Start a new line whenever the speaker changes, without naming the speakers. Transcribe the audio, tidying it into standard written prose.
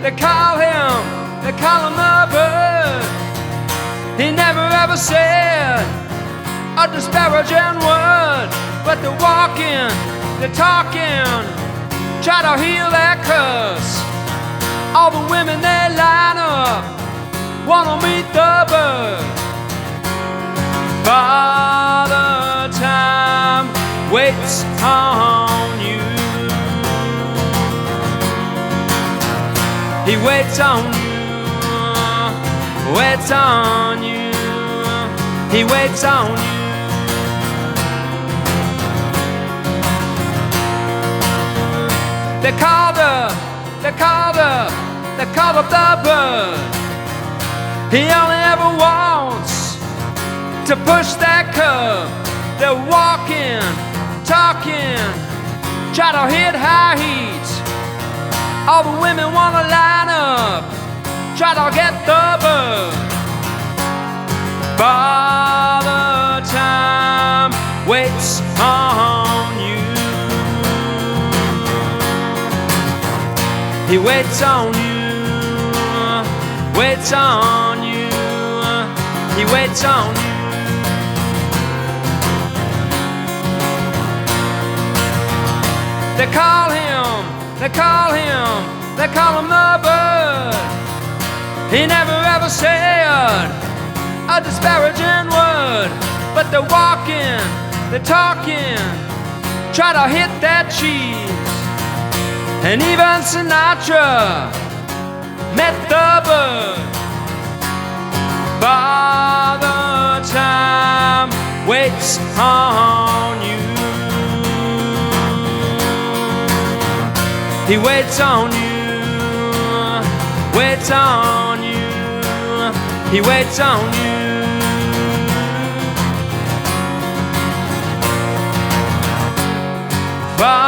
they call him the bird. He never ever said a disparaging word, but they're walking, they're talking, try to heal that curse. All the women they line up, wanna meet the bird. Father Time waits on you. He waits on you, waits on you. He waits on you. They called up the bird. He only ever wants to push that curve. They're walking, talking, try to hit high heat. All the women wanna line up, try to get the bird. Father Time waits on you. He waits on you, waits on you. He waits on you. They call him the bird. He never ever said a disparaging word, but they're walking, they're talking, try to hit that cheese. And even Sinatra met the bird. Father Time waits on you. He waits on you, waits on you. He waits on you. Father